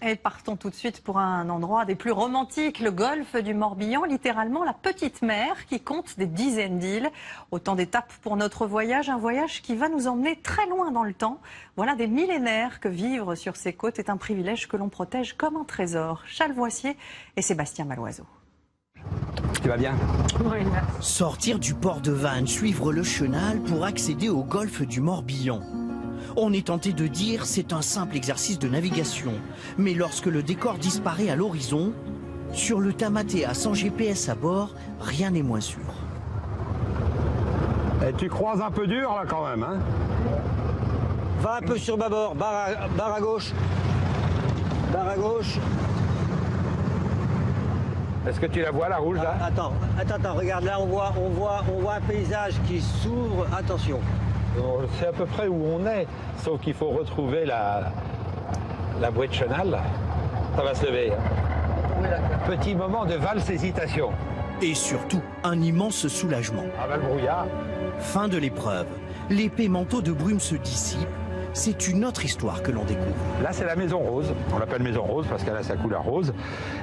Et partons tout de suite pour un endroit des plus romantiques, le golfe du Morbihan, littéralement la petite mer qui compte des dizaines d'îles. Autant d'étapes pour notre voyage, un voyage qui va nous emmener très loin dans le temps. Voilà des millénaires que vivre sur ces côtes est un privilège que l'on protège comme un trésor. Charles Voissier et Sébastien Maloiseau. Tu vas bien? Oui, merci. Sortir du port de Vannes, suivre le chenal pour accéder au golfe du Morbihan. On est tenté de dire c'est un simple exercice de navigation. Mais lorsque le décor disparaît à l'horizon, sur le Tamatea sans GPS à bord, rien n'est moins sûr. Et tu croises un peu dur là quand même, hein? Va un peu sur bâbord, barre à gauche. Barre à gauche. Est-ce que tu la vois la rouge là? Attends, regarde là, on voit un paysage qui s'ouvre. Attention. On sait à peu près où on est, sauf qu'il faut retrouver la bouée de chenal. Ça va se lever. Petit moment de valse-hésitation. Et surtout, un immense soulagement. Ah le brouillard. Fin de l'épreuve. L'épais manteau de brume se dissipe. C'est une autre histoire que l'on découvre. Là, c'est la Maison Rose. On l'appelle Maison Rose parce qu'elle a sa couleur rose.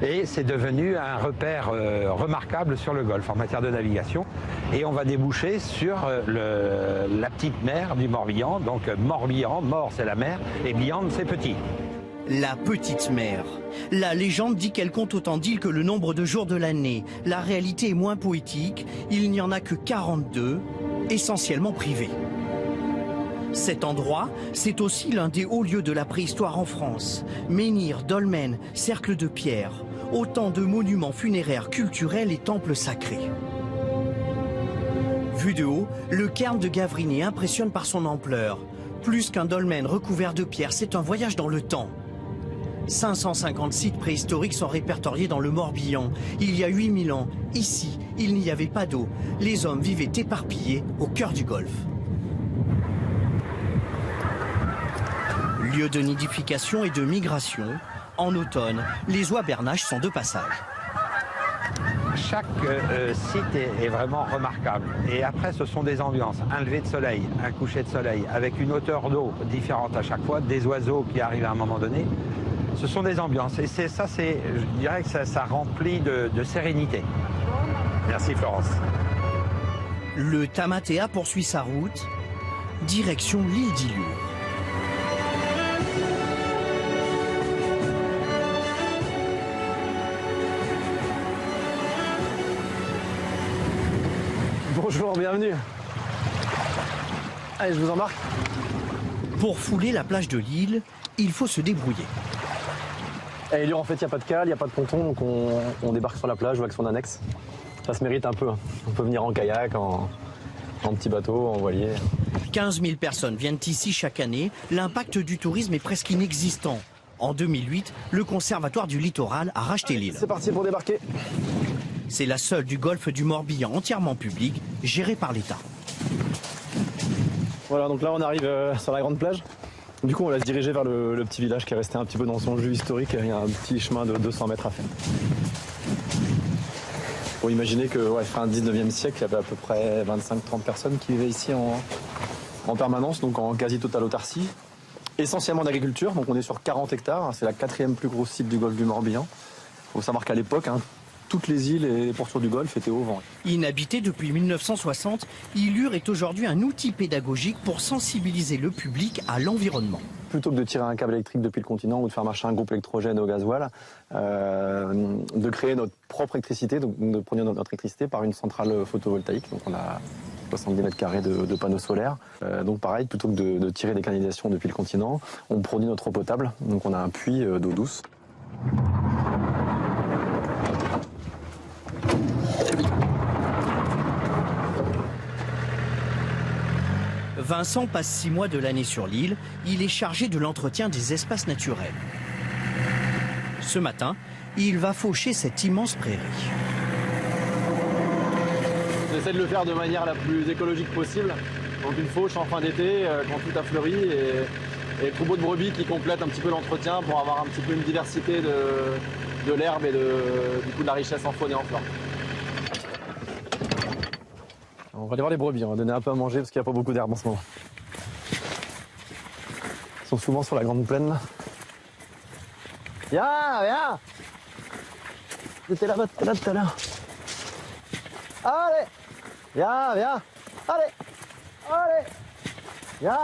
Et c'est devenu un repère remarquable sur le golfe en matière de navigation. Et on va déboucher sur la petite mer du Morbihan. Donc Morbihan, Mort c'est la mer, et Bihan c'est petit. La petite mer. La légende dit qu'elle compte autant d'îles que le nombre de jours de l'année. La réalité est moins poétique. Il n'y en a que 42, essentiellement privés. Cet endroit, c'est aussi l'un des hauts lieux de la préhistoire en France. Menhirs, dolmens, cercles de pierre, autant de monuments funéraires culturels et temples sacrés. Vu de haut, le cairn de Gavrinet impressionne par son ampleur. Plus qu'un dolmen recouvert de pierres, c'est un voyage dans le temps. 550 sites préhistoriques sont répertoriés dans le Morbihan. Il y a 8000 ans, ici, il n'y avait pas d'eau. Les hommes vivaient éparpillés au cœur du golfe. Lieu de nidification et de migration, en automne, les oies bernaches sont de passage. Chaque site est vraiment remarquable. Et après, ce sont des ambiances. Un lever de soleil, un coucher de soleil, avec une hauteur d'eau différente à chaque fois, des oiseaux qui arrivent à un moment donné. Ce sont des ambiances. Et je dirais que ça remplit de sérénité. Merci Florence. Le Tamatea poursuit sa route, direction l'île d'Ilure. Bonjour, bienvenue. Allez, je vous embarque. Pour fouler la plage de l'île, il faut se débrouiller. À Ilure, en fait, il n'y a pas de cale, il n'y a pas de ponton, donc on débarque sur la plage avec son annexe. Ça se mérite un peu. On peut venir en kayak, en petit bateau, en voilier. 15 000 personnes viennent ici chaque année. L'impact du tourisme est presque inexistant. En 2008, le Conservatoire du littoral a racheté l'île. C'est parti pour débarquer. C'est la seule du golfe du Morbihan entièrement publique, gérée par l'État. Voilà, donc là on arrive sur la grande plage. Du coup on va se diriger vers le petit village qui est resté un petit peu dans son jus historique. Il y a un petit chemin de 200 mètres à faire. Faut imaginer que fin 19e siècle, il y avait à peu près 25-30 personnes qui vivaient ici en permanence, donc en quasi totale autarcie. Essentiellement d'agriculture, donc on est sur 40 hectares. C'est la 4e plus grosse site du golfe du Morbihan. Il faut savoir qu'à l'époque, toutes les îles et les portions du golfe étaient au vent. Inhabité depuis 1960, Ilure est aujourd'hui un outil pédagogique pour sensibiliser le public à l'environnement. Plutôt que de tirer un câble électrique depuis le continent ou de faire marcher un groupe électrogène au gasoil, de créer notre propre électricité, donc de produire notre électricité par une centrale photovoltaïque. Donc on a 70 mètres carrés de panneaux solaires. Donc pareil, plutôt que de tirer des canalisations depuis le continent, on produit notre eau potable. Donc on a un puits d'eau douce. Vincent passe 6 mois de l'année sur l'île. Il est chargé de l'entretien des espaces naturels. Ce matin, il va faucher cette immense prairie. J'essaie de le faire de manière la plus écologique possible. Donc une fauche en fin d'été, quand tout a fleuri, et troupeaux de brebis qui complètent un petit peu l'entretien pour avoir un petit peu une diversité de l'herbe et du coup de la richesse en faune et en flore. On va aller voir les brebis, on va donner un peu à manger parce qu'il n'y a pas beaucoup d'herbe en ce moment. Ils sont souvent sur la grande plaine. Viens. T'étais là-bas tout à l'heure. Allez. Viens. Allez. Viens.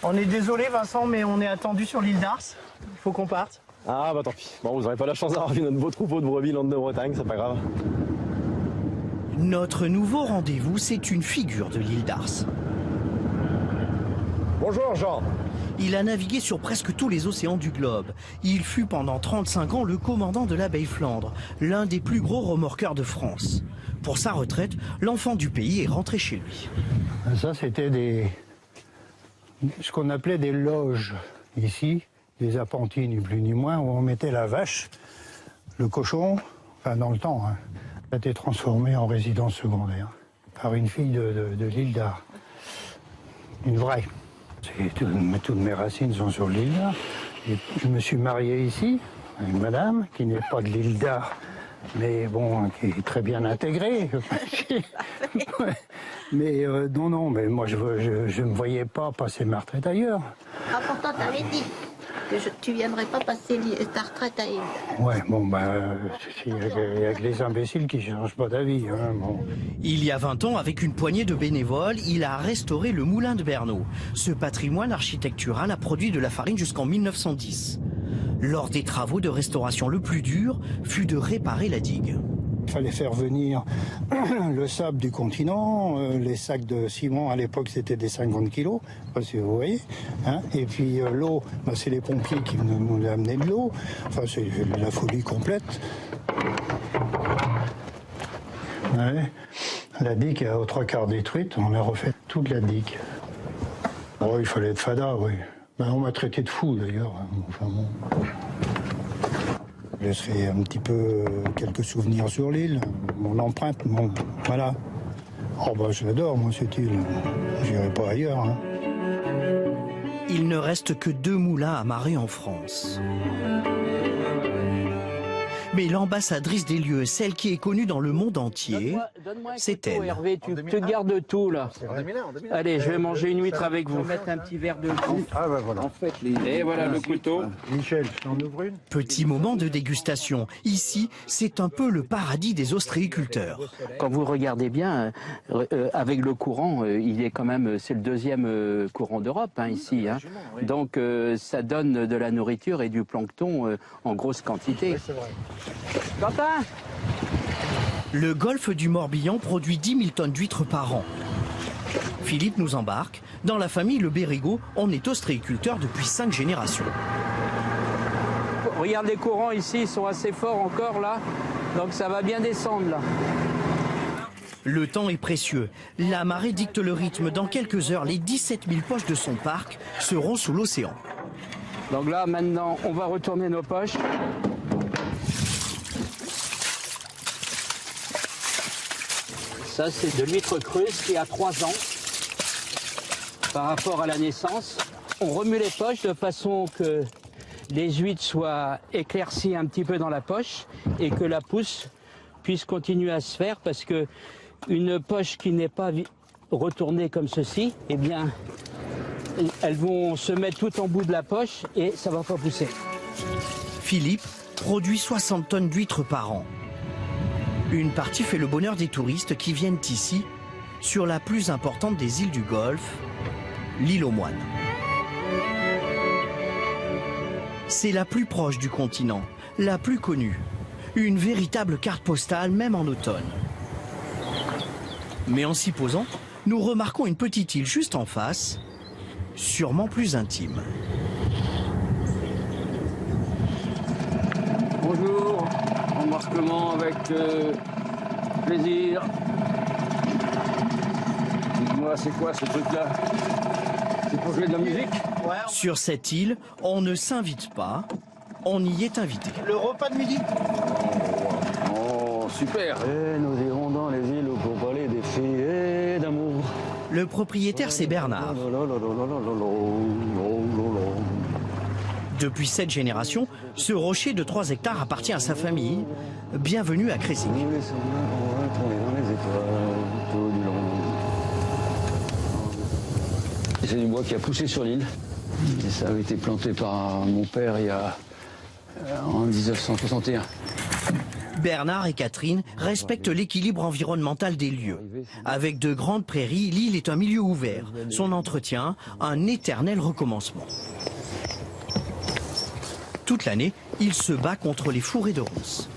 On est désolé Vincent, mais on est attendu sur l'île d'Ars. Il faut qu'on parte. Ah bah tant pis. Bon, vous n'aurez pas la chance d'avoir vu notre beau troupeau de brebis Landes de Bretagne, c'est pas grave. Notre nouveau rendez-vous, c'est une figure de l'île d'Ars. Bonjour Jean. Il a navigué sur presque tous les océans du globe. Il fut pendant 35 ans le commandant de la baie Flandre, l'un des plus gros remorqueurs de France. Pour sa retraite, l'enfant du pays est rentré chez lui. Ça, c'était ce qu'on appelait des loges ici, des appentis ni plus ni moins, où on mettait la vache, le cochon, enfin dans le temps, hein. Ça a été transformé en résidence secondaire par une fille de l'île d'Ars. Une vraie. Toutes mes racines sont sur l'île d'Ars. Je me suis marié ici, à une madame qui n'est pas de l'île d'Ars, mais bon, qui est très bien intégrée. Mais non, mais moi je ne me voyais pas passer ma retraite ailleurs. Ah, pourtant, t'avais dit que tu viendrais pas passer ta retraite à Île. Ouais, bon, il y a que les imbéciles qui ne changent pas d'avis. Hein, bon. Il y a 20 ans, avec une poignée de bénévoles, il a restauré le moulin de Bernaud. Ce patrimoine architectural a produit de la farine jusqu'en 1910. Lors des travaux de restauration, le plus dur fut de réparer la digue. Il fallait faire venir le sable du continent, les sacs de ciment, à l'époque c'était des 50 kilos, je sais pas si vous voyez, hein. Et puis l'eau, c'est les pompiers qui nous amenaient de l'eau, enfin c'est la folie complète. Ouais. La digue est aux 3/4 détruite, on a refait toute la digue. Oh, il fallait être fada, oui. On m'a traité de fou d'ailleurs, enfin bon. Je laisserai un petit peu quelques souvenirs sur l'île, mon empreinte, voilà. Oh je l'adore, moi, cette île. J'irai pas ailleurs. Hein. Il ne reste que 2 moulins amarrés en France. Mais l'ambassadrice des lieux, celle qui est connue dans le monde entier, c'est elle. Hervé, tu te gardes tout là. Allez, je vais manger une huître avec vous. Mettre un petit verre de jus. Ah voilà. En fait, et voilà le couteau. Michel, je t'en ouvre une. Petit moment de dégustation. Ici, c'est un peu le paradis des ostréiculteurs. Quand vous regardez bien, avec le courant, il est quand même, c'est le 2e courant d'Europe ici. Hein. Donc ça donne de la nourriture et du plancton en grosse quantité. Oui, c'est vrai. Quentin! Le golfe du Morbihan produit 10 000 tonnes d'huîtres par an. Philippe nous embarque. Dans la famille Le Bérigot, on est ostréiculteur depuis 5 générations. Regarde les courants ici, ils sont assez forts encore là. Donc ça va bien descendre là. Le temps est précieux. La marée dicte le rythme. Dans quelques heures, les 17 000 poches de son parc seront sous l'océan. Donc là, maintenant, on va retourner nos poches. Ça, c'est de l'huître creuse qui a 3 ans par rapport à la naissance. On remue les poches de façon que les huîtres soient éclaircies un petit peu dans la poche et que la pousse puisse continuer à se faire parce que une poche qui n'est pas retournée comme ceci, eh bien, elles vont se mettre tout en bout de la poche et ça va pas pousser. Philippe produit 60 tonnes d'huîtres par an. Une partie fait le bonheur des touristes qui viennent ici, sur la plus importante des îles du Golfe, l'île aux Moines. C'est la plus proche du continent, la plus connue. Une véritable carte postale, même en automne. Mais en s'y posant, nous remarquons une petite île juste en face, sûrement plus intime. Bonjour, embarquement avec plaisir. Dites-moi, c'est quoi ce truc-là? C'est pour jouer de la musique? Sur cette île, on ne s'invite pas, on y est invité. Le repas de midi. Oh, super. Et nous irons dans les îles pour parler des filles et d'amour. Le propriétaire, c'est Bernard. Depuis 7 générations, ce rocher de 3 hectares appartient à sa famille. Bienvenue à Cressig. C'est du bois qui a poussé sur l'île. Et ça avait été planté par mon père en 1961. Bernard et Catherine respectent l'équilibre environnemental des lieux. Avec de grandes prairies, l'île est un milieu ouvert. Son entretien, un éternel recommencement. Toute l'année, il se bat contre les fourrés de ronces.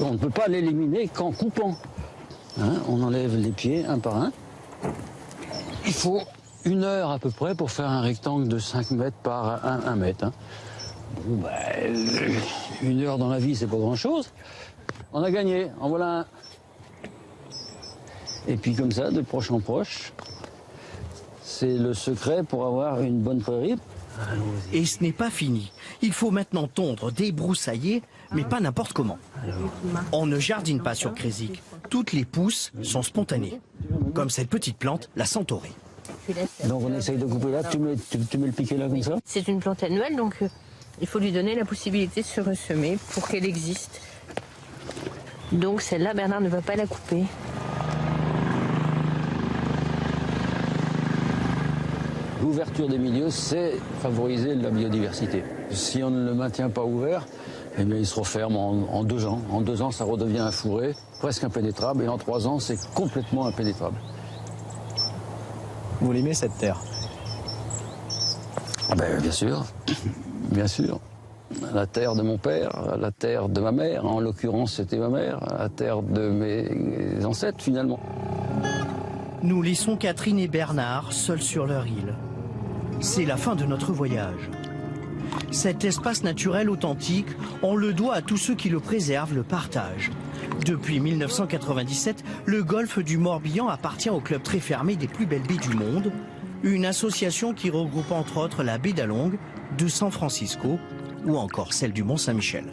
On ne peut pas l'éliminer qu'en coupant. Hein, on enlève les pieds un par un. Il faut 1 heure à peu près pour faire un rectangle de 5 mètres par 1 mètre. Hein. Bon, ben, 1 heure dans la vie, c'est pas grand-chose. On a gagné, en voilà un. Et puis comme ça, de proche en proche, c'est le secret pour avoir une bonne prairie. Et ce n'est pas fini. Il faut maintenant tondre, débroussailler, mais pas n'importe comment. On ne jardine pas sur Craisic. Toutes les pousses sont spontanées. Comme cette petite plante, la centaurée. Donc on essaye de couper là, tu mets le piquet là comme ça. C'est une plante annuelle, donc il faut lui donner la possibilité de se ressemer pour qu'elle existe. Donc celle-là, Bernard ne va pas la couper. L'ouverture des milieux, c'est favoriser la biodiversité. Si on ne le maintient pas ouvert, eh bien, il se referme en 2 ans. En 2 ans, ça redevient un fourré, presque impénétrable, et en 3 ans, c'est complètement impénétrable. Vous l'aimez cette terre? Ah ben, bien sûr, bien sûr. La terre de mon père, la terre de ma mère, en l'occurrence c'était ma mère, la terre de mes ancêtres finalement. Nous laissons Catherine et Bernard seuls sur leur île. C'est la fin de notre voyage. Cet espace naturel authentique, on le doit à tous ceux qui le préservent, le partagent. Depuis 1997, le golfe du Morbihan appartient au club très fermé des plus belles baies du monde, une association qui regroupe entre autres la baie d'Along, de San Francisco ou encore celle du Mont Saint-Michel.